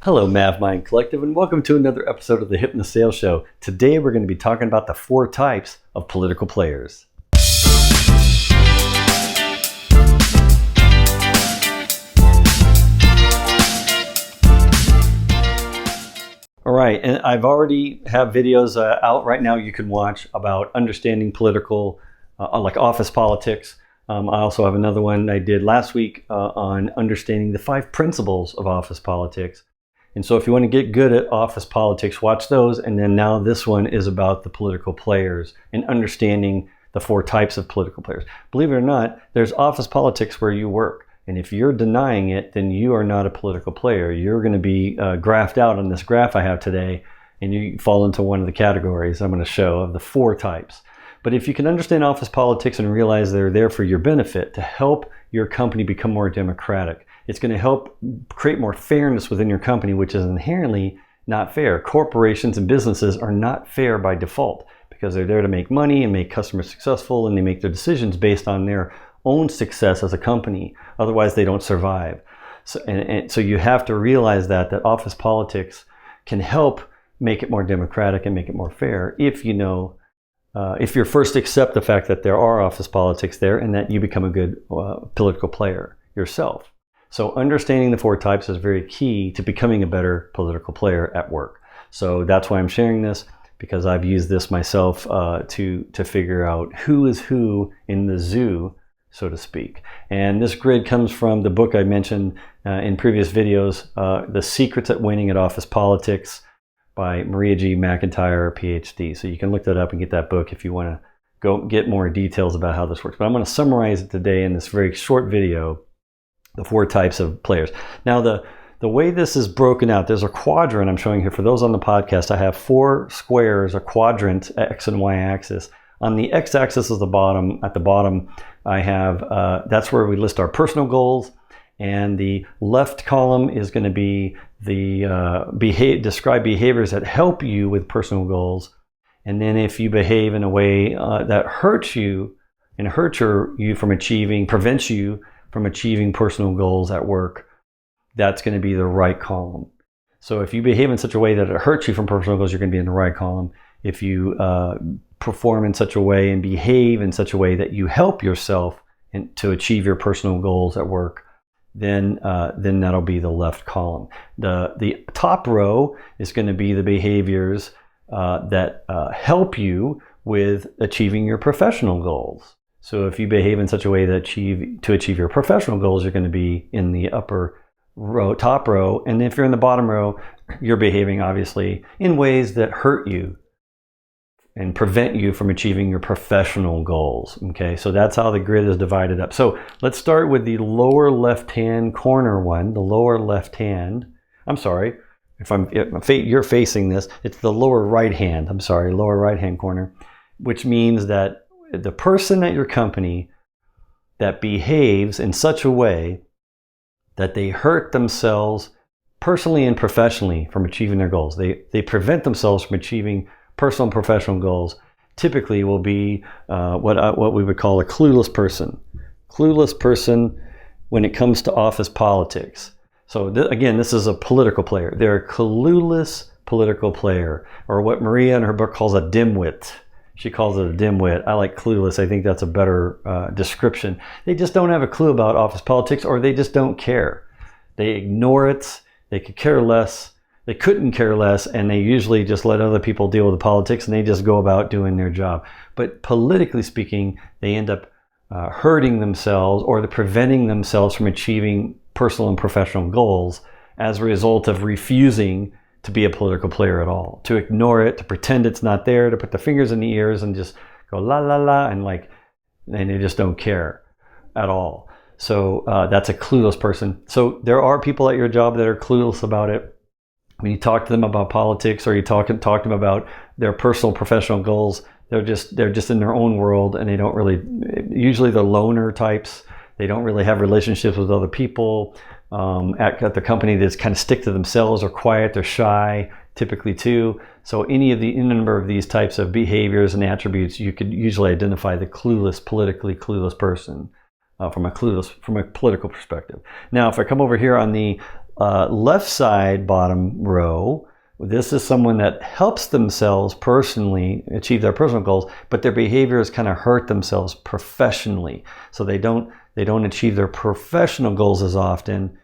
Hello, MavMind Collective, and welcome to another episode of the Hypnosales Show. Today we're going to be talking about the 4 types of political players. All right, and I've already have videos out right now you can watch about understanding political, like office politics. I also have another one I did last week on understanding the 5 principles of office politics. And so if you want to get good at office politics, watch those. And then now this one is about the political players and understanding the 4 types of political players. Believe it or not, there's office politics where you work. And if you're denying it, then you are not a political player. You're going to be graphed out on this graph I have today, and you fall into one of the categories I'm going to show of the 4 types. But if you can understand office politics and realize they're there for your benefit to help your company become more democratic, it's going to help create more fairness within your company, which is inherently not fair. Corporations and businesses are not fair by default because they're there to make money and make customers successful, and they make their decisions based on their own success as a company. Otherwise, they don't survive. So you have to realize that office politics can help make it more democratic and make it more fair if you know, if you first accept the fact that there are office politics there and that you become a good political player yourself. So understanding the 4 types is very key to becoming a better political player at work. So that's why I'm sharing this, because I've used this myself to figure out who is who in the zoo, so to speak. And this grid comes from the book I mentioned in previous videos, The Secrets at Winning at Office Politics by Marie G McIntyre, PhD. So you can look that up and get that book if you want to go get more details about how this works. But I'm going to summarize it today in this very short video, the 4 types of players. Now, the way this is broken out, there's a quadrant I'm showing here. For those on the podcast, I have 4 squares, a quadrant, X and Y axis. On the X axis is the bottom. At the bottom, I have, that's where we list our personal goals. And the left column is going to be the describe behaviors that help you with personal goals. And then if you behave in a way that hurts you and prevents you from achieving personal goals at work, that's going to be the right column. So if you behave in such a way that it hurts you from personal goals, you're going to be in the right column. If you perform in such a way and behave in such a way that you help yourself to achieve your personal goals at work, then that'll be the left column. The top row is going to be the behaviors that help you with achieving your professional goals. So if you behave in such a way that to achieve your professional goals, you're going to be in the upper row, top row. And if you're in the bottom row, you're behaving obviously in ways that hurt you and prevent you from achieving your professional goals. Okay, so that's how the grid is divided up. So let's start with the lower left-hand corner one, the lower left-hand. I'm sorry, if you're facing this, it's the lower right-hand, lower right-hand corner, which means that the person at your company that behaves in such a way that they hurt themselves personally and professionally from achieving their goals. They prevent themselves from achieving personal and professional goals, typically will be what we would call a clueless person. Clueless person when it comes to office politics. So again, this is a political player. They're a clueless political player, or what Maria in her book calls a dimwit. She calls it a dimwit. I like clueless. I think that's a better description. They just don't have a clue about office politics, or they just don't care. They ignore it. They could care less. They couldn't care less, and they usually just let other people deal with the politics, and they just go about doing their job. But politically speaking, they end up hurting themselves, or they're preventing themselves from achieving personal and professional goals as a result of refusing to be a political player at all, to ignore it, to pretend it's not there, to put the fingers in the ears and just go la la la, and they just don't care at all. So that's a clueless person. So there are people at your job that are clueless about it. When you talk to them about politics, or you talk to them about their personal professional goals, they're just in their own world, and they don't really, usually the loner types. They don't really have relationships with other people. At the company, they just kind of stick to themselves, or quiet, they're shy typically too. So any number of these types of behaviors and attributes, you could usually identify the politically clueless person from a political perspective. Now, if I come over here on the left side, bottom row, this is someone that helps themselves personally achieve their personal goals, but their behaviors kind of hurt themselves professionally. So they don't achieve their professional goals as often,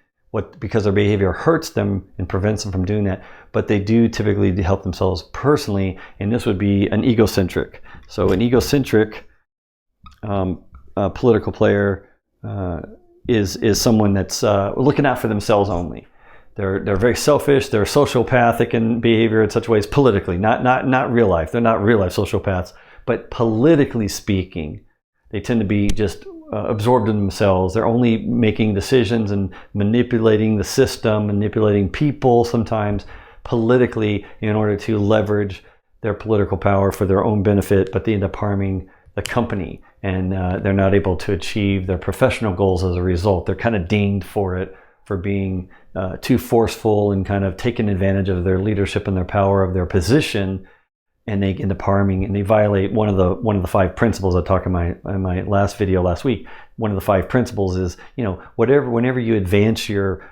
because their behavior hurts them and prevents them from doing that. But they do typically help themselves personally, and this would be an egocentric. So an egocentric political player is someone that's looking out for themselves only. They're very selfish. They're sociopathic in behavior in such ways politically, not real life. They're not real life sociopaths, but politically speaking, they tend to be just absorbed in themselves. They're only making decisions and manipulating the system, manipulating people sometimes politically in order to leverage their political power for their own benefit, but they end up harming the company, and they're not able to achieve their professional goals as a result. They're kind of dinged for it, for being too forceful and kind of taking advantage of their leadership and their power of their position, and they end up harming, and they violate one of the 5 principles I talked in my last video last week. One of the 5 principles is, whenever you advance your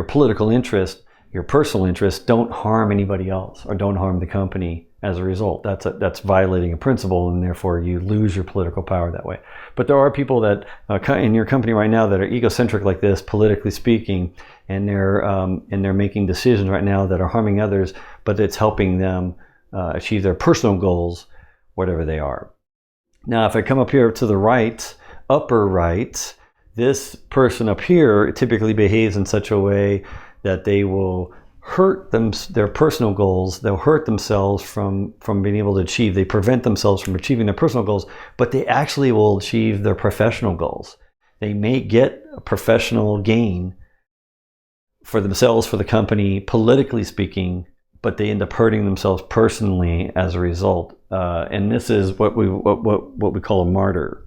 political interest, your personal interest, don't harm anybody else or don't harm the company as a result. That's violating a principle, and therefore you lose your political power that way. But there are people that in your company right now that are egocentric like this, politically speaking, and they're making decisions right now that are harming others, but it's helping them achieve their personal goals, whatever they are. Now, if I come up here to the right, upper right, this person up here typically behaves in such a way that they will hurt their personal goals. They'll hurt themselves from being able to achieve. They prevent themselves from achieving their personal goals, but they actually will achieve their professional goals. They may get a professional gain for themselves, for the company, politically speaking, but they end up hurting themselves personally as a result. And this is what we call a martyr.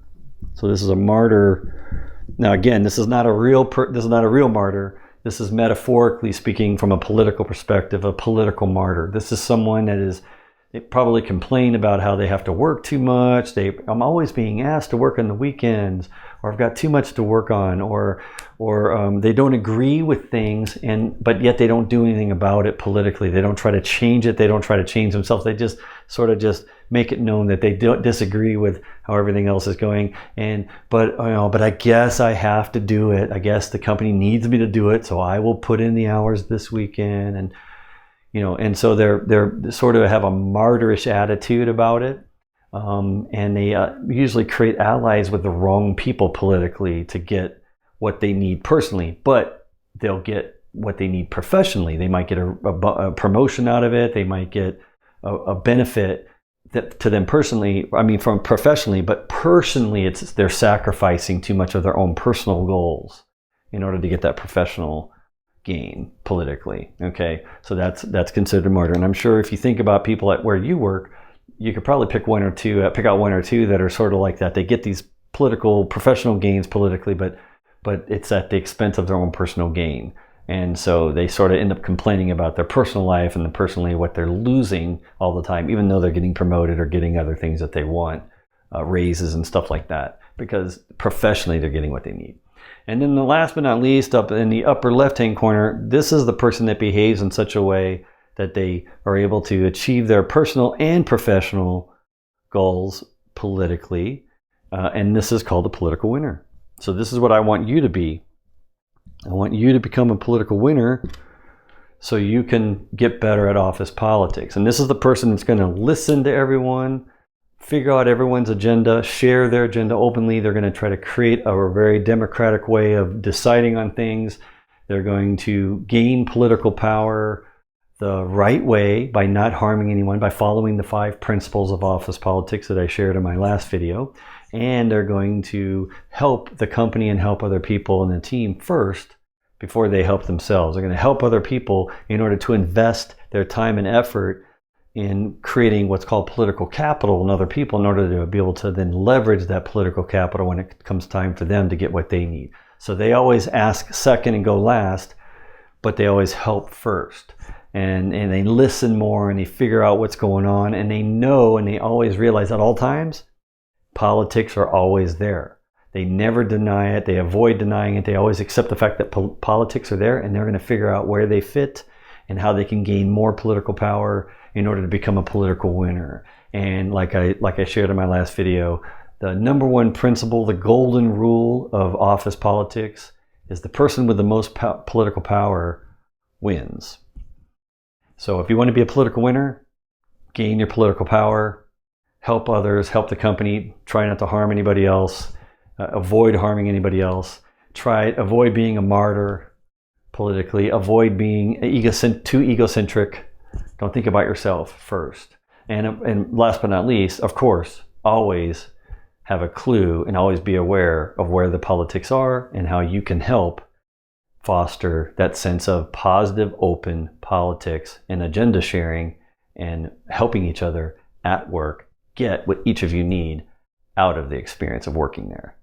So this is a martyr. Now, again, this is not a real martyr. This is metaphorically speaking from a political perspective, a political martyr. This is someone they probably complain about how they have to work too much. I'm always being asked to work on the weekends, or I've got too much to work on, or they don't agree with things, but yet they don't do anything about it politically. They don't try to change it. They don't try to change themselves. They just sort of just make it known that they don't disagree with how everything else is going. But I guess I have to do it. I guess the company needs me to do it, so I will put in the hours this weekend. And so they're sort of have a martyrish attitude about it. And they usually create allies with the wrong people politically to get what they need personally, but they'll get what they need professionally. They might get a promotion out of it. They might get a benefit to them personally, from professionally, but personally they're sacrificing too much of their own personal goals in order to get that professional gain politically. Okay, so that's considered a martyr. And I'm sure if you think about people at where you work, you could probably pick out one or two that are sort of like that. They get these professional gains politically, but it's at the expense of their own personal gain. And so they sort of end up complaining about their personal life and personally what they're losing all the time, even though they're getting promoted or getting other things that they want, raises and stuff like that, because professionally they're getting what they need. And then the last but not least, up in the upper left-hand corner, this is the person that behaves in such a way that they are able to achieve their personal and professional goals politically. And this is called a political winner. So this is what I want you to be. I want you to become a political winner so you can get better at office politics. And this is the person that's going to listen to everyone, figure out everyone's agenda, share their agenda openly. They're going to try to create a very democratic way of deciding on things. They're going to gain political power the right way by not harming anyone, by following the 5 principles of office politics that I shared in my last video. And they're going to help the company and help other people in the team first before they help themselves. They're going to help other people in order to invest their time and effort in creating what's called political capital in other people in order to be able to then leverage that political capital when it comes time for them to get what they need. So they always ask second and go last, but they always help first. And they listen more and they figure out what's going on, and they know and they always realize at all times, politics are always there. They never deny it. They avoid denying it. They always accept the fact that politics are there, and they're going to figure out where they fit and how they can gain more political power in order to become a political winner. And like I shared in my last video, the number one principle, the golden rule of office politics, is the person with the most political power wins. So if you want to be a political winner, gain your political power, help others, help the company, try not to harm anybody else, avoid harming anybody else, avoid being a martyr politically, avoid being too egocentric. Don't think about yourself first. And last but not least, of course, always have a clue and always be aware of where the politics are and how you can help foster that sense of positive, open politics and agenda sharing and helping each other at work get what each of you need out of the experience of working there.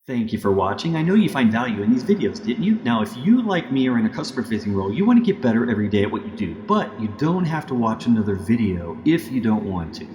Thank you for watching. I know you find value in these videos, didn't you? Now, if you, like me, are in a customer-facing role, you want to get better every day at what you do, but you don't have to watch another video if you don't want to.